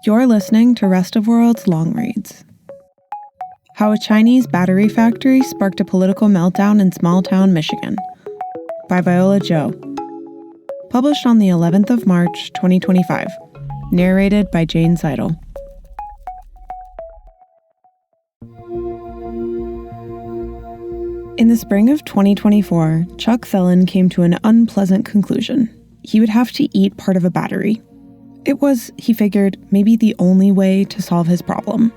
You're listening to Rest of World's Long Reads. How a Chinese battery factory sparked a political meltdown in small-town Michigan by Viola Zhou. Published on the 11th of March, 2025. Narrated by Seidel. In the spring of 2024, Chuck Thelen came to an unpleasant conclusion. He would have to eat part of a battery. It was, he figured, maybe the only way to solve his problem.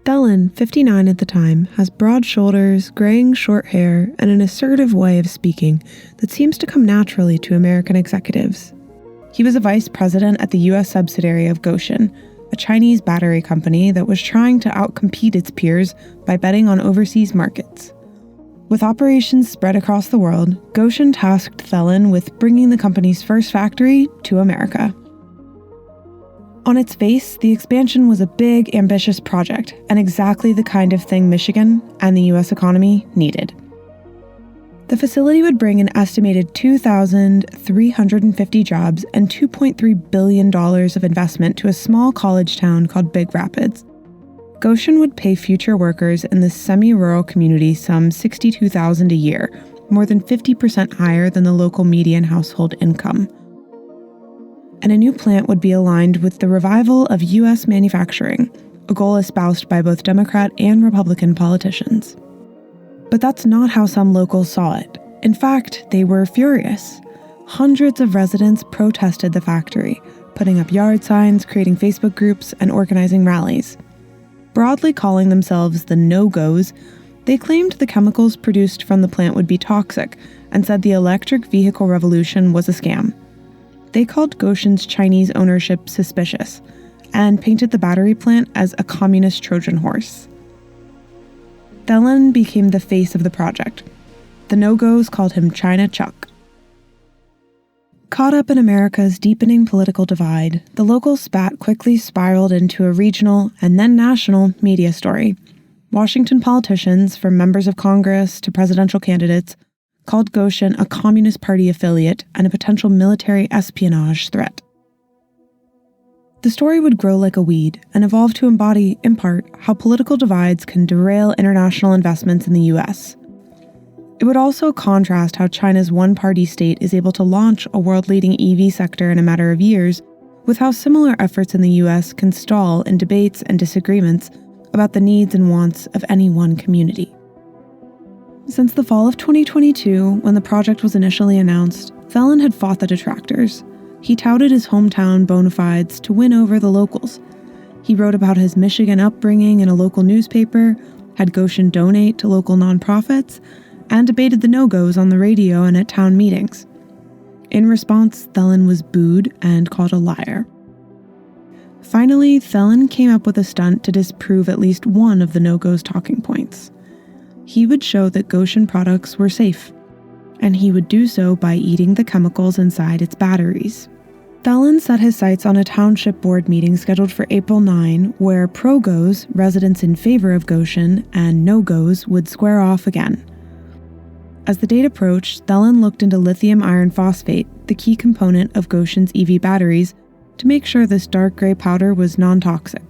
Thelen, 59 at the time, has broad shoulders, graying short hair, and an assertive way of speaking that seems to come naturally to American executives. He was a vice president at the U.S. subsidiary of Gotion, a Chinese battery company that was trying to outcompete its peers by betting on overseas markets. With operations spread across the world, Gotion tasked Thelen with bringing the company's first factory to America. On its face, the expansion was a big, ambitious project, and exactly the kind of thing Michigan and the U.S. economy needed. The facility would bring an estimated 2,350 jobs and $2.3 billion of investment to a small college town called Big Rapids. Gotion would pay future workers in this semi-rural community some $62,000 a year, more than 50% higher than the local median household income. And a new plant would be aligned with the revival of U.S. manufacturing, a goal espoused by both Democrat and Republican politicians. But that's not how some locals saw it. In fact, they were furious. Hundreds of residents protested the factory, putting up yard signs, creating Facebook groups, and organizing rallies. Broadly calling themselves the no-goes, they claimed the chemicals produced from the plant would be toxic and said the electric vehicle revolution was a scam. They called Gotion's Chinese ownership suspicious and painted the battery plant as a communist Trojan horse. Thelen became the face of the project. The no-goes called him China Chuck. Caught up in America's deepening political divide, the local spat quickly spiraled into a regional and then national media story. Washington politicians, from members of Congress to presidential candidates, called Gotion a Communist Party affiliate and a potential military espionage threat. The story would grow like a weed and evolve to embody, in part, how political divides can derail international investments in the U.S. It would also contrast how China's one-party state is able to launch a world-leading EV sector in a matter of years, with how similar efforts in the U.S. can stall in debates and disagreements about the needs and wants of any one community. Since the fall of 2022, when the project was initially announced, Thelen had fought the detractors. He touted his hometown bona fides to win over the locals. He wrote about his Michigan upbringing in a local newspaper, had Gotion donate to local nonprofits, and debated the no-goes on the radio and at town meetings. In response, Thelen was booed and called a liar. Finally, Thelen came up with a stunt to disprove at least one of the no-go's talking points. He would show that Gotion products were safe, and he would do so by eating the chemicals inside its batteries. Thelen set his sights on a township board meeting scheduled for April 9, where pro-goes, residents in favor of Gotion, and no-goes would square off again. As the date approached, Thelen looked into lithium iron phosphate, the key component of Gotion's EV batteries, to make sure this dark gray powder was non-toxic.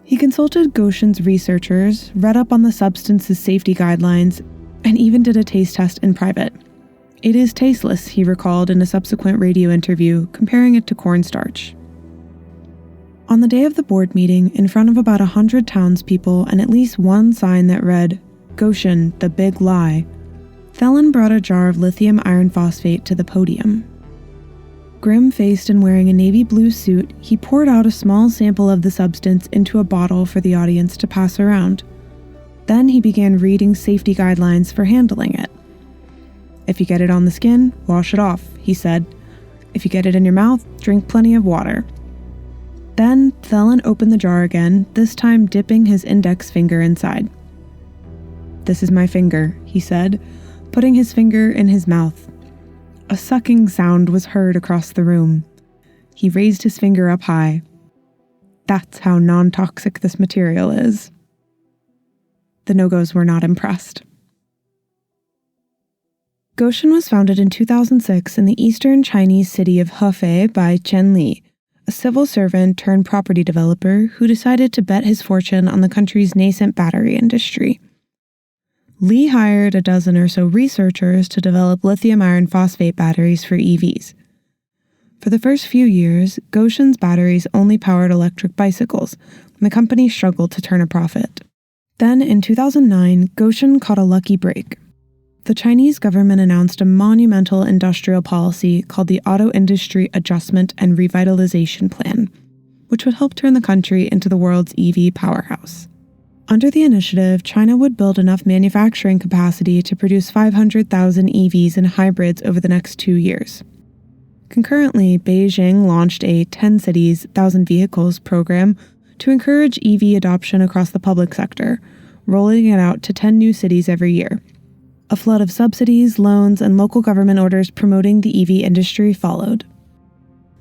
He consulted Gotion's researchers, read up on the substance's safety guidelines, and even did a taste test in private. It is tasteless, he recalled in a subsequent radio interview, comparing it to cornstarch. On the day of the board meeting, in front of about 100 townspeople and at least one sign that read, "Gotion, the big lie," Thelen brought a jar of lithium iron phosphate to the podium. Grim-faced and wearing a navy blue suit, he poured out a small sample of the substance into a bottle for the audience to pass around. Then he began reading safety guidelines for handling it. "If you get it on the skin, wash it off," he said. "If you get it in your mouth, drink plenty of water." Then Thelen opened the jar again, this time dipping his index finger inside. "This is my finger," he said, putting his finger in his mouth. A sucking sound was heard across the room. He raised his finger up high. "That's how non-toxic this material is." The no-goes were not impressed. Gotion was founded in 2006 in the eastern Chinese city of Hefei by Chen Li, a civil servant turned property developer who decided to bet his fortune on the country's nascent battery industry. Li hired a dozen or so researchers to develop lithium iron phosphate batteries for EVs. For the first few years, Gotion's batteries only powered electric bicycles, and the company struggled to turn a profit. Then, in 2009, Gotion caught a lucky break. The Chinese government announced a monumental industrial policy called the Auto Industry Adjustment and Revitalization Plan, which would help turn the country into the world's EV powerhouse. Under the initiative, China would build enough manufacturing capacity to produce 500,000 EVs and hybrids over the next 2 years. Concurrently, Beijing launched a 10 cities, 1,000 vehicles program to encourage EV adoption across the public sector, rolling it out to 10 new cities every year. A flood of subsidies, loans, and local government orders promoting the EV industry followed.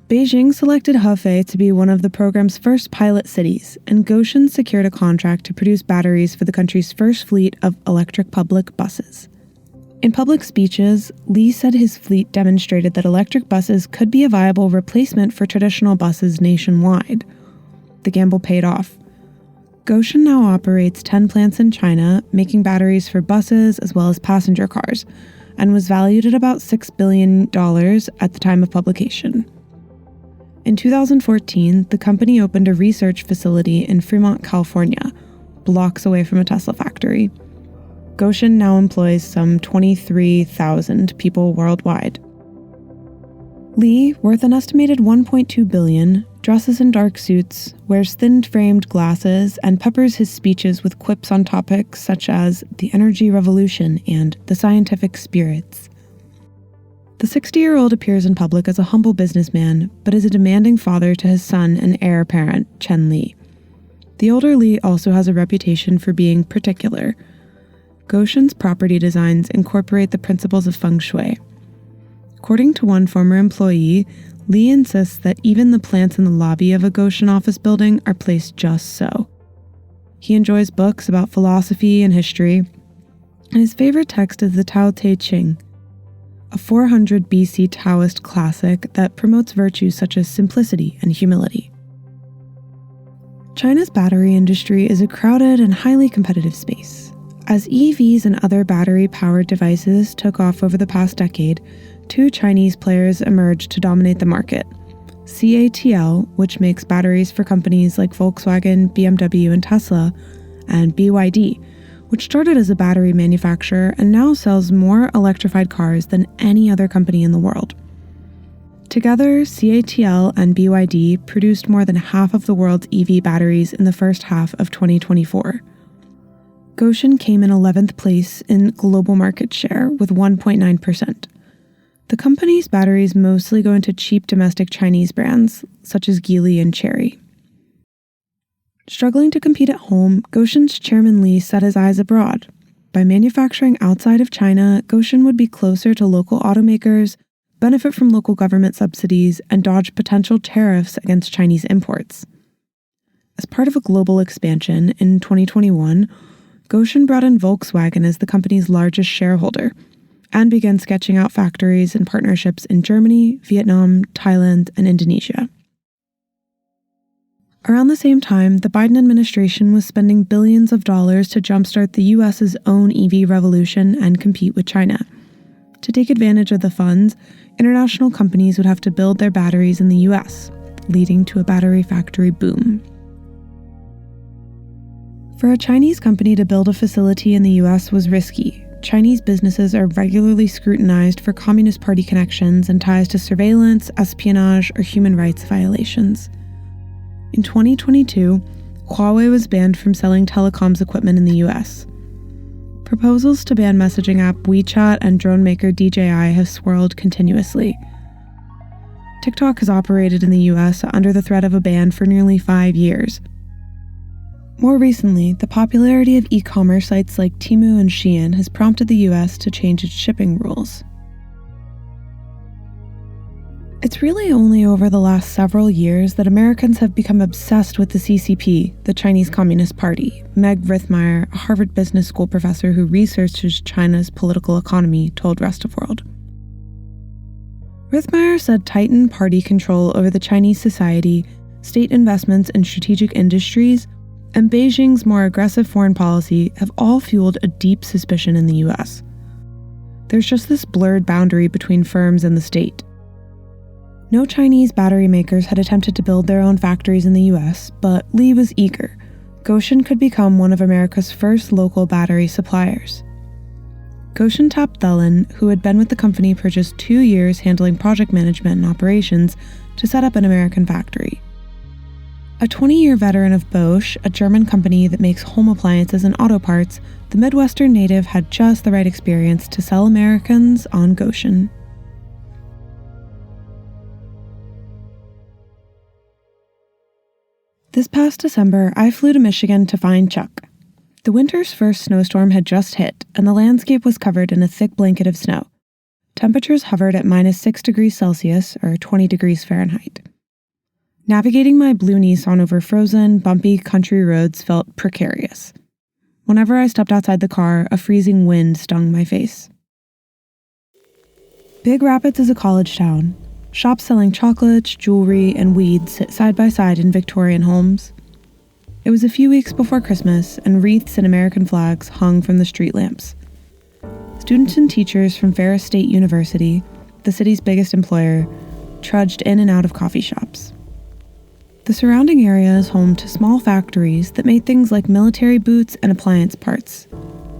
Beijing selected Hefei to be one of the program's first pilot cities, and Gotion secured a contract to produce batteries for the country's first fleet of electric public buses. In public speeches, Li said his fleet demonstrated that electric buses could be a viable replacement for traditional buses nationwide. The gamble paid off. Gotion now operates 10 plants in China, making batteries for buses as well as passenger cars, and was valued at about $6 billion at the time of publication. In 2014, the company opened a research facility in Fremont, California, blocks away from a Tesla factory. Gotion now employs some 23,000 people worldwide. Li, worth an estimated $1.2 billion, dresses in dark suits, wears thin-framed glasses, and peppers his speeches with quips on topics such as the energy revolution and the scientific spirits. The 60-year-old appears in public as a humble businessman, but is a demanding father to his son and heir apparent, Chen Li. The older Li also has a reputation for being particular. Gotion's property designs incorporate the principles of feng shui. According to one former employee, Li insists that even the plants in the lobby of a Gotion office building are placed just so. He enjoys books about philosophy and history, and his favorite text is the Tao Te Ching, a 400 BC Taoist classic that promotes virtues such as simplicity and humility. China's battery industry is a crowded and highly competitive space. As EVs and other battery-powered devices took off over the past decade, 2 Chinese players emerged to dominate the market. CATL, which makes batteries for companies like Volkswagen, BMW, and Tesla, and BYD, which started as a battery manufacturer and now sells more electrified cars than any other company in the world. Together, CATL and BYD produced more than half of the world's EV batteries in the first half of 2024. Gotion came in 11th place in global market share with 1.9%. The company's batteries mostly go into cheap domestic Chinese brands, such as Geely and Chery. Struggling to compete at home, Gotion's chairman Li set his eyes abroad. By manufacturing outside of China, Gotion would be closer to local automakers, benefit from local government subsidies, and dodge potential tariffs against Chinese imports. As part of a global expansion, in 2021, Gotion brought in Volkswagen as the company's largest shareholder, and began sketching out factories and partnerships in Germany, Vietnam, Thailand, and Indonesia. Around the same time, the Biden administration was spending billions of dollars to jumpstart the U.S.'s own EV revolution and compete with China. To take advantage of the funds, international companies would have to build their batteries in the U.S., leading to a battery factory boom. For a Chinese company to build a facility in the U.S. was risky. Chinese businesses are regularly scrutinized for Communist Party connections and ties to surveillance, espionage, or human rights violations. In 2022, Huawei was banned from selling telecoms equipment in the U.S. Proposals to ban messaging app WeChat and drone maker DJI have swirled continuously. TikTok has operated in the U.S. under the threat of a ban for nearly 5 years. More recently, the popularity of e-commerce sites like Temu and Shein has prompted the U.S. to change its shipping rules. It's really only over the last several years that Americans have become obsessed with the CCP, the Chinese Communist Party, Meg Rithmeyer, a Harvard Business School professor who researches China's political economy, told Rest of World. Rithmeyer said tightened party control over the Chinese society, state investments in strategic industries, and Beijing's more aggressive foreign policy have all fueled a deep suspicion in the US. There's just this blurred boundary between firms and the state. No Chinese battery makers had attempted to build their own factories in the US, but Li was eager. Gotion could become one of America's first local battery suppliers. Gotion tapped Thelen, who had been with the company for just 2 years handling project management and operations, to set up an American factory. A 20-year veteran of Bosch, a German company that makes home appliances and auto parts, the Midwestern native had just the right experience to sell Americans on Gotion. This past December, I flew to Michigan to find Chuck. The winter's first snowstorm had just hit, and the landscape was covered in a thick blanket of snow. Temperatures hovered at -6 degrees Celsius, or 20 degrees Fahrenheit. Navigating my blue Nissan over frozen, bumpy country roads felt precarious. Whenever I stepped outside the car, a freezing wind stung my face. Big Rapids is a college town. Shops selling chocolates, jewelry, and weed sit side by side in Victorian homes. It was a few weeks before Christmas, and wreaths and American flags hung from the street lamps. Students and teachers from Ferris State University, the city's biggest employer, trudged in and out of coffee shops. The surrounding area is home to small factories that made things like military boots and appliance parts.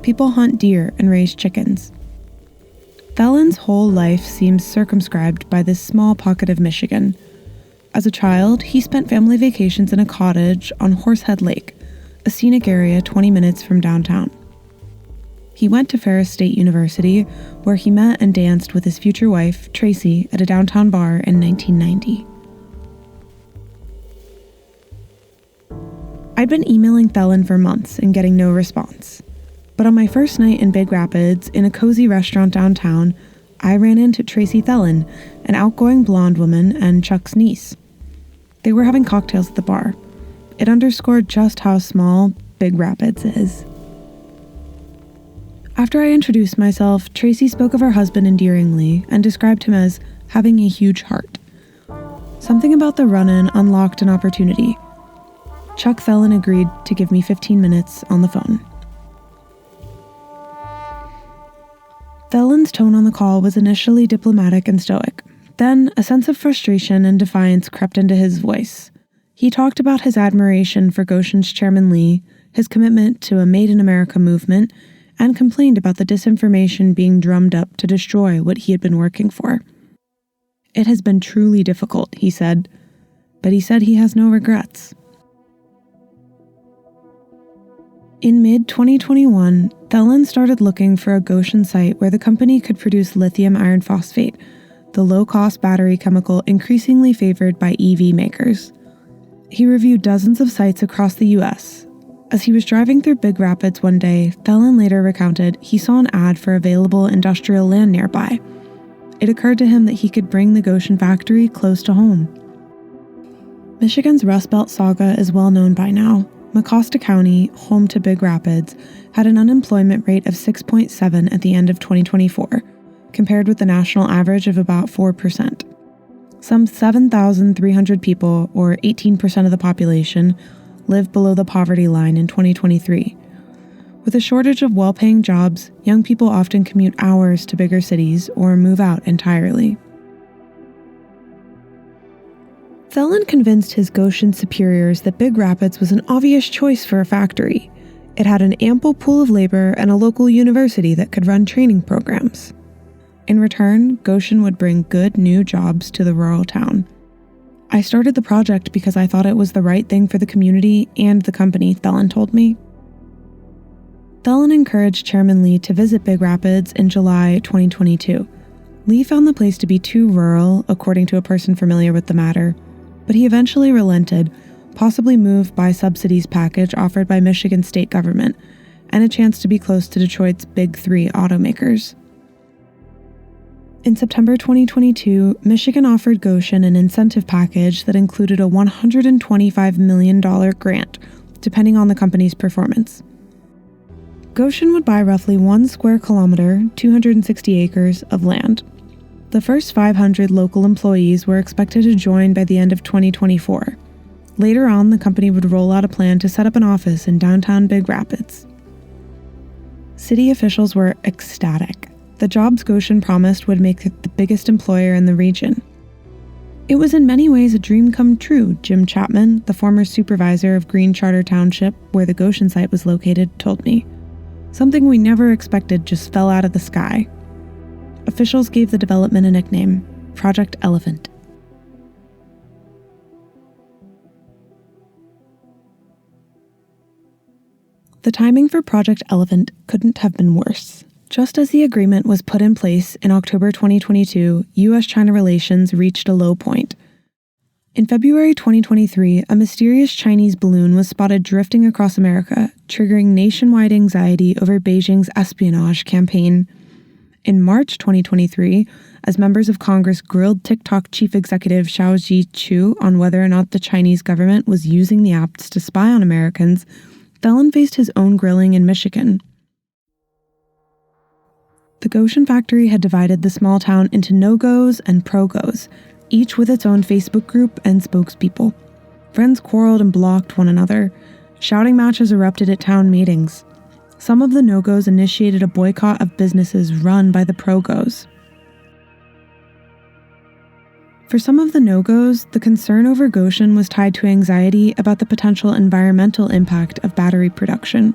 People hunt deer and raise chickens. Thelen's whole life seems circumscribed by this small pocket of Michigan. As a child, he spent family vacations in a cottage on Horsehead Lake, a scenic area 20 minutes from downtown. He went to Ferris State University, where he met and danced with his future wife, Tracy, at a downtown bar in 1990. I'd been emailing Thelen for months and getting no response. But on my first night in Big Rapids, in a cozy restaurant downtown, I ran into Tracy Thelen, an outgoing blonde woman and Chuck's niece. They were having cocktails at the bar. It underscored just how small Big Rapids is. After I introduced myself, Tracy spoke of her husband endearingly and described him as having a huge heart. Something about the run-in unlocked an opportunity. Chuck Thelen agreed to give me 15 minutes on the phone. Thelen's tone on the call was initially diplomatic and stoic. Then, a sense of frustration and defiance crept into his voice. He talked about his admiration for Gotion's chairman Li, his commitment to a Made in America movement, and complained about the disinformation being drummed up to destroy what he had been working for. It has been truly difficult, he said, but he said he has no regrets. In mid-2021, Thelen started looking for a Gotion site where the company could produce lithium iron phosphate, the low-cost battery chemical increasingly favored by EV makers. He reviewed dozens of sites across the U.S. As he was driving through Big Rapids one day, Thelen later recounted he saw an ad for available industrial land nearby. It occurred to him that he could bring the Gotion factory close to home. Michigan's Rust Belt saga is well known by now. Mecosta County, home to Big Rapids, had an unemployment rate of 6.7 at the end of 2024, compared with the national average of about 4%. Some 7,300 people, or 18% of the population, lived below the poverty line in 2023. With a shortage of well-paying jobs, young people often commute hours to bigger cities or move out entirely. Thelen convinced his Gotion superiors that Big Rapids was an obvious choice for a factory. It had an ample pool of labor and a local university that could run training programs. In return, Gotion would bring good new jobs to the rural town. I started the project because I thought it was the right thing for the community and the company, Thelen told me. Thelen encouraged Chairman Li to visit Big Rapids in July 2022. Li found the place to be too rural, according to a person familiar with the matter, but he eventually relented, possibly moved by subsidies package offered by Michigan state government, and a chance to be close to Detroit's big three automakers. In September 2022, Michigan offered Gotion an incentive package that included a $125 million grant, depending on the company's performance. Gotion would buy roughly 1 square kilometer, 260 acres, of land. The first 500 local employees were expected to join by the end of 2024. Later on, the company would roll out a plan to set up an office in downtown Big Rapids. City officials were ecstatic. The jobs Gotion promised would make it the biggest employer in the region. It was in many ways a dream come true, Jim Chapman, the former supervisor of Green Charter Township, where the Gotion site was located, told me. Something we never expected just fell out of the sky. Officials gave the development a nickname, Project Elephant. The timing for Project Elephant couldn't have been worse. Just as the agreement was put in place in October 2022, U.S.-China relations reached a low point. In February 2023, a mysterious Chinese balloon was spotted drifting across America, triggering nationwide anxiety over Beijing's espionage campaign. In March 2023, as members of Congress grilled TikTok chief executive Zhou on whether or not the Chinese government was using the apps to spy on Americans, Thelen faced his own grilling in Michigan. The Gotion factory had divided the small town into no-goes and pro-goes, each with its own Facebook group and spokespeople. Friends quarreled and blocked one another. Shouting matches erupted at town meetings. Some of the no-goes initiated a boycott of businesses run by the pro-goes. For some of the no-goes, the concern over Gotion was tied to anxiety about the potential environmental impact of battery production.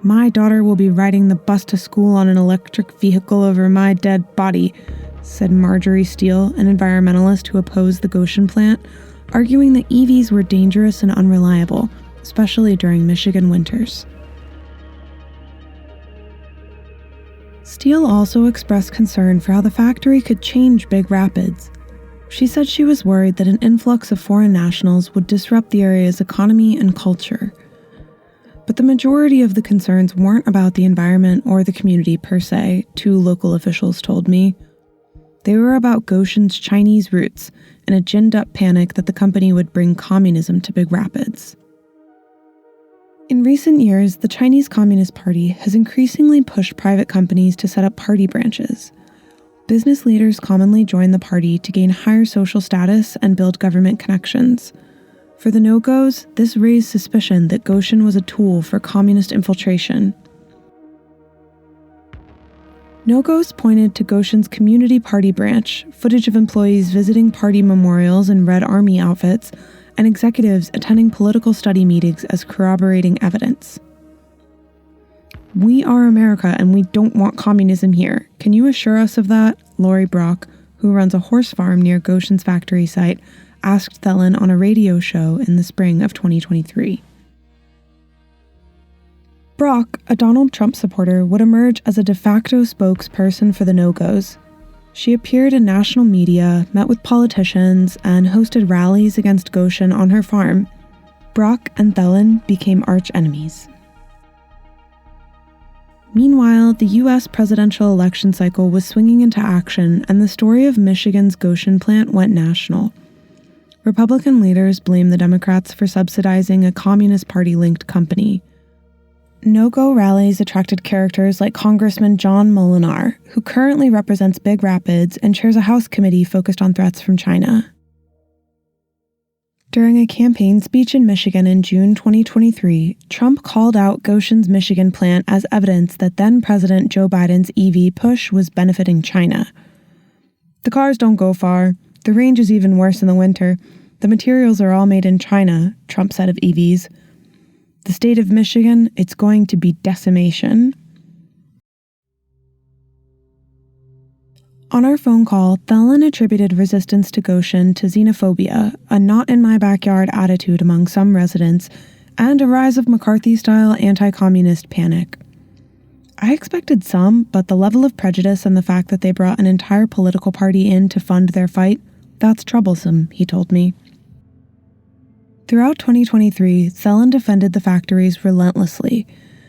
"My daughter will be riding the bus to school on an electric vehicle over my dead body," said Marjorie Steele, an environmentalist who opposed the Gotion plant, arguing that EVs were dangerous and unreliable, especially during Michigan winters. Steele also expressed concern for how the factory could change Big Rapids. She said she was worried that an influx of foreign nationals would disrupt the area's economy and culture. But the majority of the concerns weren't about the environment or the community per se, two local officials told me. They were about Gotion's Chinese roots and a ginned-up panic that the company would bring communism to Big Rapids. In recent years, the Chinese Communist Party has increasingly pushed private companies to set up party branches. Business leaders commonly join the party to gain higher social status and build government connections. For the no-goes, this raised suspicion that Gotion was a tool for communist infiltration. No-goes pointed to Gotion's community party branch, footage of employees visiting party memorials in Red Army outfits, and executives attending political study meetings as corroborating evidence. "We are America and we don't want communism here. Can you assure us of that?" Lori Brock, who runs a horse farm near Gotion's factory site, asked Thelen on a radio show in the spring of 2023. Brock, a Donald Trump supporter, would emerge as a de facto spokesperson for the no-goes. She appeared in national media, met with politicians, and hosted rallies against Gotion on her farm. Brock and Thelen became arch-enemies. Meanwhile, the U.S. presidential election cycle was swinging into action, and the story of Michigan's Gotion plant went national. Republican leaders blamed the Democrats for subsidizing a Communist Party-linked company. No-go rallies attracted characters like Congressman John Molinar, who currently represents Big Rapids and chairs a House committee focused on threats from China. During a campaign speech in Michigan in June 2023, Trump called out Gotion's Michigan plant as evidence that then-President Joe Biden's EV push was benefiting China. "The cars don't go far. The range is even worse in the winter. The materials are all made in China," Trump said of EVs. "The state of Michigan, it's going to be decimation." On our phone call, Thelen attributed resistance to Gotion to xenophobia, a not-in-my-backyard attitude among some residents, and a rise of McCarthy-style anti-communist panic. "I expected some, but the level of prejudice and the fact that they brought an entire political party in to fund their fight, that's troublesome," he told me. Throughout 2023, Thelen defended the factories relentlessly.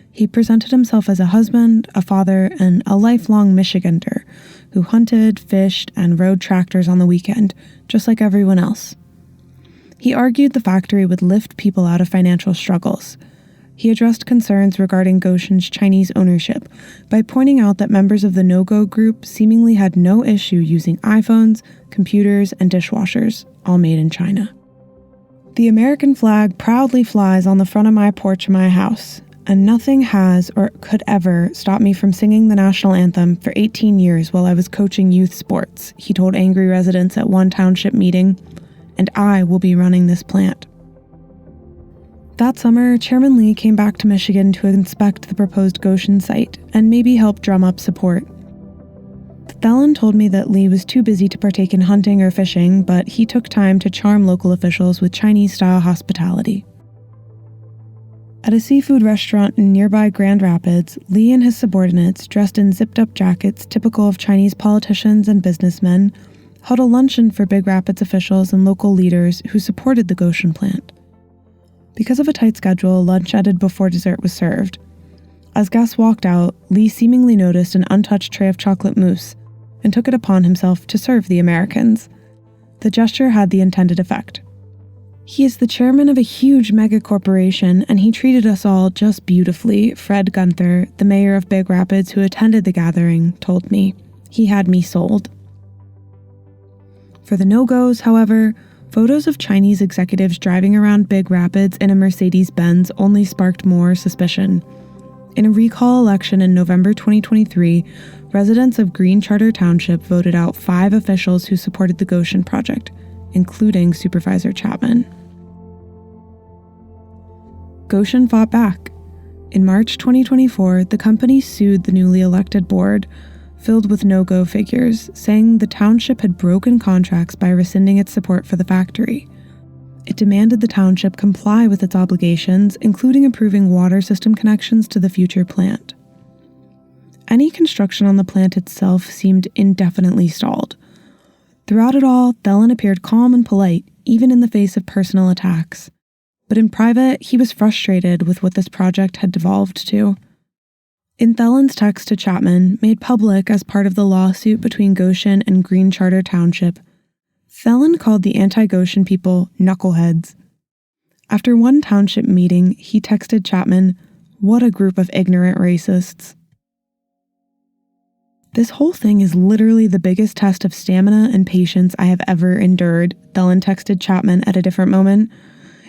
He presented himself as a husband, a father, and a lifelong Michigander who hunted, fished, and rode tractors on the weekend, just like everyone else. He argued the factory would lift people out of financial struggles. he addressed concerns regarding Gotion's Chinese ownership by pointing out that members of the no-go group seemingly had no issue using iPhones, computers, and dishwashers, all made in China. The American flag proudly flies on the front of my porch in my house, and nothing has or could ever stop me from singing the national anthem for 18 years while I was coaching youth sports, he told angry residents at one township meeting, and I will be running this plant. That summer, Chairman Lee came back to Michigan to inspect the proposed Gotion site and maybe help drum up support. Thelen told me that Lee was too busy to partake in hunting or fishing, but he took time to charm local officials with Chinese-style hospitality. At a seafood restaurant in nearby Grand Rapids, Lee and his subordinates, dressed in zipped-up jackets typical of Chinese politicians and businessmen, held a luncheon for Big Rapids officials and local leaders who supported the Gotion plant. Because of a tight schedule, lunch ended before dessert was served. As guests walked out, Lee seemingly noticed an untouched tray of chocolate mousse and took it upon himself to serve the Americans. The gesture had the intended effect. He is the chairman of a huge mega corporation, and he treated us all just beautifully, Fred Gunther, the mayor of Big Rapids who attended the gathering, told me. He had me sold. For the no-goes, however, photos of Chinese executives driving around Big Rapids in a Mercedes-Benz only sparked more suspicion. In a recall election in November 2023, residents of Green Charter Township voted out 5 officials who supported the Gotion project, including Supervisor Chapman. Gotion fought back. In March 2024, the company sued the newly elected board, filled with no-go figures, saying the township had broken contracts by rescinding its support for the factory. It demanded the township comply with its obligations, including approving water system connections to the future plant. Any construction on the plant itself seemed indefinitely stalled. Throughout it all, Thelen appeared calm and polite, even in the face of personal attacks. But in private, he was frustrated with what this project had devolved to. In Thelen's text to Chapman, made public as part of the lawsuit between Gotion and Green Charter Township, Thelen called the anti-Gotion people knuckleheads. After one township meeting, he texted Chapman, "What a group of ignorant racists." "This whole thing is literally the biggest test of stamina and patience I have ever endured," Thelen texted Chapman at a different moment.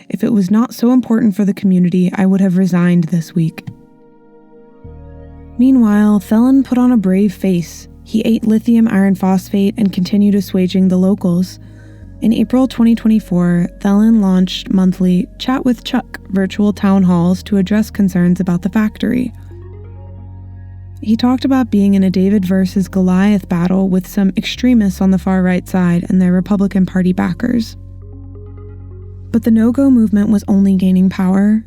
"If it was not so important for the community, I would have resigned this week." Meanwhile, Thelen put on a brave face. He ate lithium iron phosphate and continued assuaging the locals. In April 2024, Thelen launched monthly Chat with Chuck virtual town halls to address concerns about the factory. He talked about being in a David versus Goliath battle with some extremists on the far right side and their Republican Party backers. But the no-go movement was only gaining power.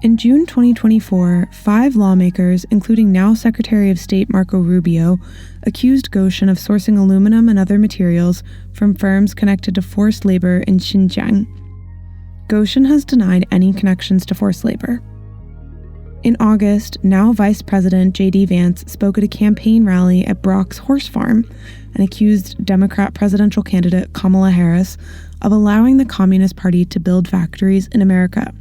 In June 2024, 5 lawmakers, including now Secretary of State Marco Rubio, accused Gotion of sourcing aluminum and other materials from firms connected to forced labor in Xinjiang. Gotion has denied any connections to forced labor. In August, now Vice President J.D. Vance spoke at a campaign rally at Brock's Horse Farm and accused Democrat presidential candidate Kamala Harris of allowing the Communist Party to build factories in America.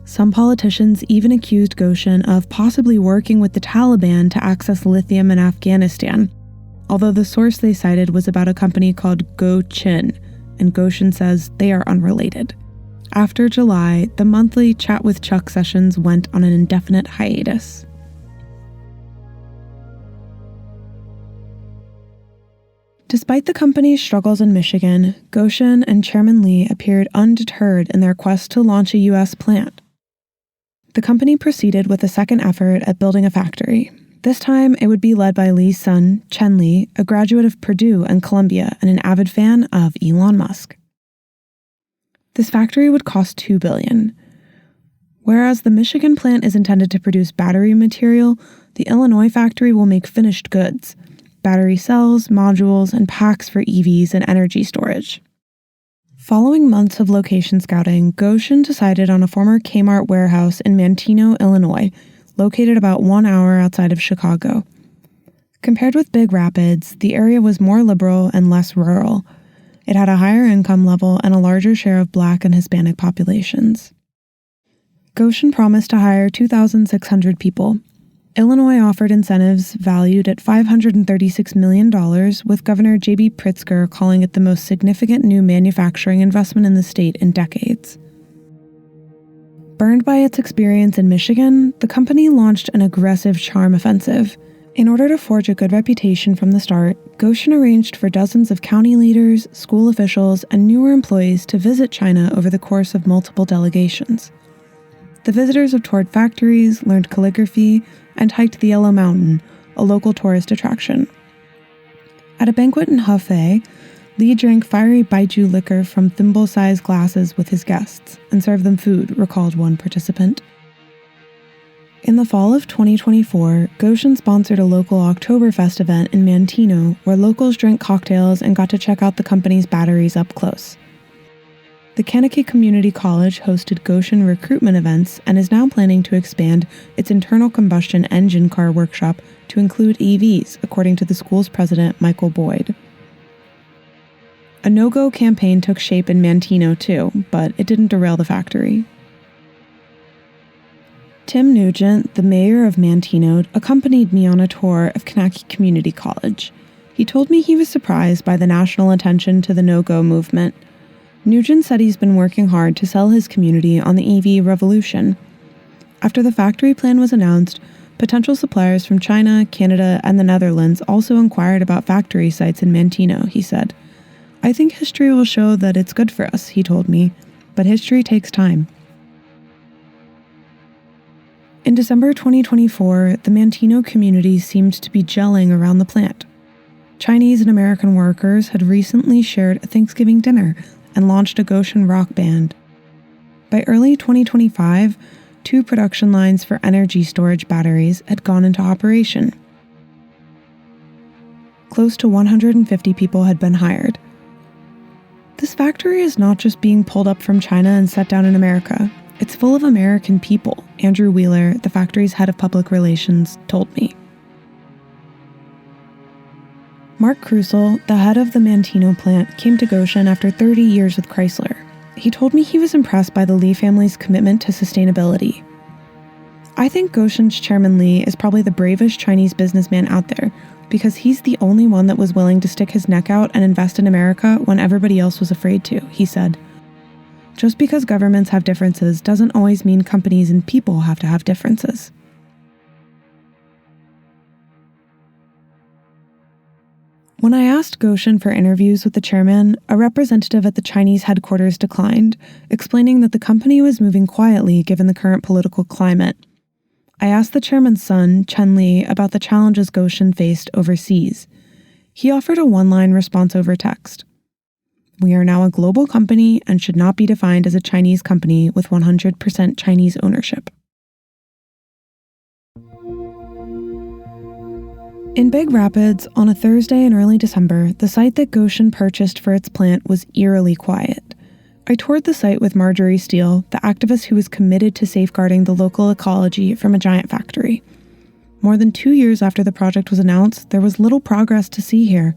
Some politicians even accused Gotion of possibly working with the Taliban to access lithium in Afghanistan, although the source they cited was about a company called Gotion, and Gotion says they are unrelated. After July, the monthly Chat with Chuck sessions went on an indefinite hiatus. Despite the company's struggles in Michigan, Gotion and Chairman Lee appeared undeterred in their quest to launch a U.S. plant. The company proceeded with a second effort at building a factory. This time, it would be led by Lee's son, Chen Lee, a graduate of Purdue and Columbia and an avid fan of Elon Musk. This factory would cost $2 billion. Whereas the Michigan plant is intended to produce battery material, the Illinois factory will make finished goods, battery cells, modules, and packs for EVs and energy storage. Following months of location scouting, Gotion decided on a former Kmart warehouse in Manteno, Illinois, located about 1 hour outside of Chicago. Compared with Big Rapids, the area was more liberal and less rural. It had a higher income level and a larger share of Black and Hispanic populations. Gotion promised to hire 2,600 people. Illinois offered incentives valued at $536 million, with Governor J.B. Pritzker calling it the most significant new manufacturing investment in the state in decades. Burned by its experience in Michigan, the company launched an aggressive charm offensive. In order to forge a good reputation from the start, Gotion arranged for dozens of county leaders, school officials, and newer employees to visit China over the course of multiple delegations. The visitors have toured factories, learned calligraphy, and hiked the Yellow Mountain, a local tourist attraction. At a banquet in Hefei, Li drank fiery baijiu liquor from thimble-sized glasses with his guests and served them food, recalled one participant. In the fall of 2024, Gotion sponsored a local Oktoberfest event in Manteno where locals drank cocktails and got to check out the company's batteries up close. The Kankakee Community College hosted Gotion recruitment events and is now planning to expand its internal combustion engine car workshop to include EVs, according to the school's president, Michael Boyd. A no-go campaign took shape in Manteno too, but it didn't derail the factory. Tim Nugent, the mayor of Manteno, accompanied me on a tour of Kankakee Community College. He told me he was surprised by the national attention to the no-go movement. Nugent said he's been working hard to sell his community on the EV revolution. After the factory plan was announced, potential suppliers from China, Canada, and the Netherlands also inquired about factory sites in Manteno, he said. I think history will show that it's good for us, he told me, but history takes time. In December 2024, the Manteno community seemed to be gelling around the plant. Chinese and American workers had recently shared a Thanksgiving dinner and launched a Gotion rock band. By early 2025, 2 production lines for energy storage batteries had gone into operation. Close to 150 people had been hired. This factory is not just being pulled up from China and set down in America. It's full of American people, Andrew Wheeler, the factory's head of public relations, told me. Mark Krusel, the head of the Manteno plant, came to Gotion after 30 years with Chrysler. He told me he was impressed by the Li family's commitment to sustainability. I think Gotion's chairman Li is probably the bravest Chinese businessman out there because he's the only one that was willing to stick his neck out and invest in America when everybody else was afraid to, he said. Just because governments have differences doesn't always mean companies and people have to have differences. When I asked Gotion for interviews with the chairman, a representative at the Chinese headquarters declined, explaining that the company was moving quietly given the current political climate. I asked the chairman's son, Chen Li, about the challenges Gotion faced overseas. He offered a one-line response over text. We are now a global company and should not be defined as a Chinese company with 100% Chinese ownership. In Big Rapids, on a Thursday in early December, the site that Gotion purchased for its plant was eerily quiet. I toured the site with Marjorie Steele, the activist who was committed to safeguarding the local ecology from a giant factory. More than 2 years after the project was announced, there was little progress to see here.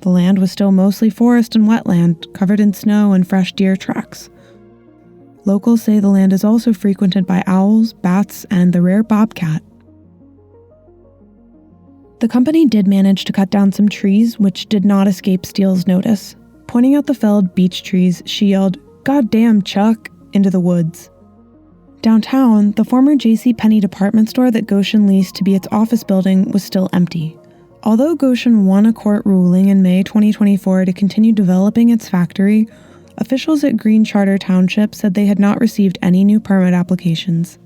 The land was still mostly forest and wetland, covered in snow and fresh deer tracks. Locals say the land is also frequented by owls, bats, and the rare bobcat. The company did manage to cut down some trees, which did not escape Steele's notice. Pointing out the felled beech trees, she yelled, "God damn, Chuck," into the woods. Downtown, the former JCPenney department store that Gotion leased to be its office building was still empty. Although Gotion won a court ruling in May 2024 to continue developing its factory, officials at Green Charter Township said they had not received any new permit applications.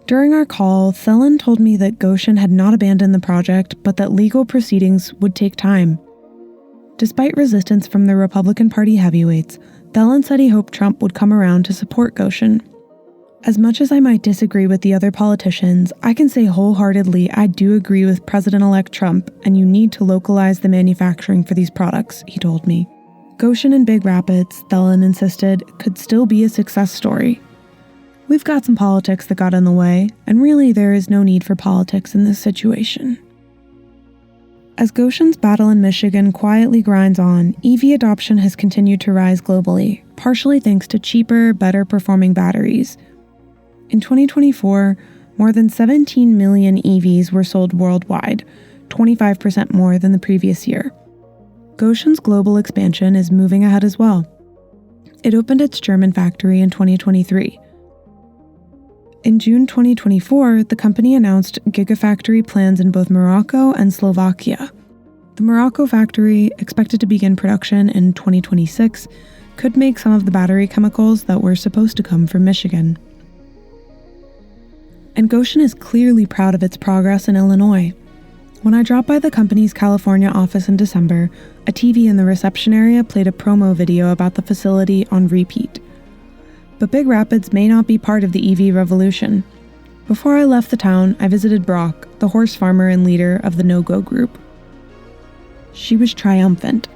During our call, Thelen told me that Gotion had not abandoned the project, but that legal proceedings would take time. Despite resistance from the Republican Party heavyweights, Thelen said he hoped Trump would come around to support Gotion. As much as I might disagree with the other politicians, I can say wholeheartedly I do agree with President-elect Trump, and you need to localize the manufacturing for these products, he told me. Gotion and Big Rapids, Thelen insisted, could still be a success story. We've got some politics that got in the way, and really there is no need for politics in this situation. As Gotion's battle in Michigan quietly grinds on, EV adoption has continued to rise globally, partially thanks to cheaper, better-performing batteries. In 2024, more than 17 million EVs were sold worldwide, 25% more than the previous year. Gotion's global expansion is moving ahead as well. It opened its German factory in 2023. In June 2024, the company announced gigafactory plans in both Morocco and Slovakia. The Morocco factory, expected to begin production in 2026, could make some of the battery chemicals that were supposed to come from Michigan. And Gotion is clearly proud of its progress in Illinois. When I dropped by the company's California office in December, a TV in the reception area played a promo video about the facility on repeat. But Big Rapids may not be part of the EV revolution. Before I left the town, I visited Brock, the horse farmer and leader of the No-Go group. She was triumphant.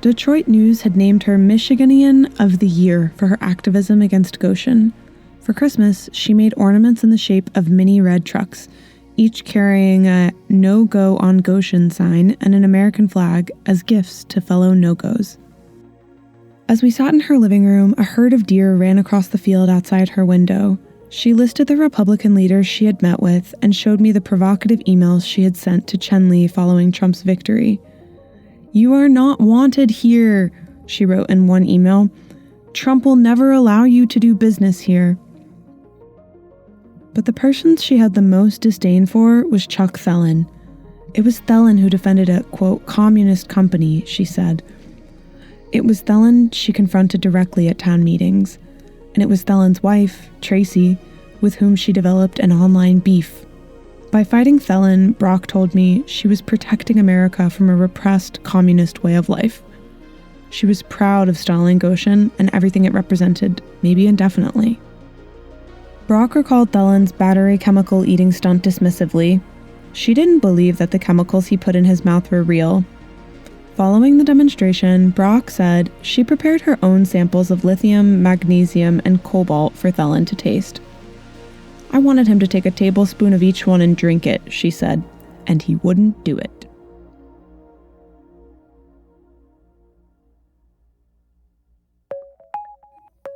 Detroit News had named her Michiganian of the Year for her activism against Gotion. For Christmas, she made ornaments in the shape of mini red trucks, each carrying a No-Go on Gotion sign and an American flag as gifts to fellow no-goes. As we sat in her living room, a herd of deer ran across the field outside her window. She listed the Republican leaders she had met with and showed me the provocative emails she had sent to Chen Li following Trump's victory. "You are not wanted here," she wrote in one email. "Trump will never allow you to do business here." But the person she had the most disdain for was Chuck Thelen. It was Thelen who defended a, quote, communist company, she said. It was Thelen she confronted directly at town meetings. And it was Thelen's wife, Tracy, with whom she developed an online beef. By fighting Thelen, Brock told me she was protecting America from a repressed communist way of life. She was proud of stalling Gotion and everything it represented, maybe indefinitely. Brock recalled Thelen's battery chemical eating stunt dismissively. She didn't believe that the chemicals he put in his mouth were real. Following the demonstration, Brock said she prepared her own samples of lithium, magnesium, and cobalt for Thelen to taste. "I wanted him to take a tablespoon of each one and drink it," she said, and he wouldn't do it.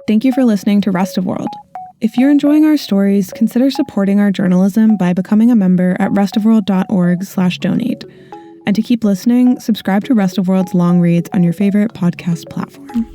Thank you for listening to Rest of World. If you're enjoying our stories, consider supporting our journalism by becoming a member at restofworld.org/donate. And to keep listening, subscribe to Rest of World's long reads on your favorite podcast platform.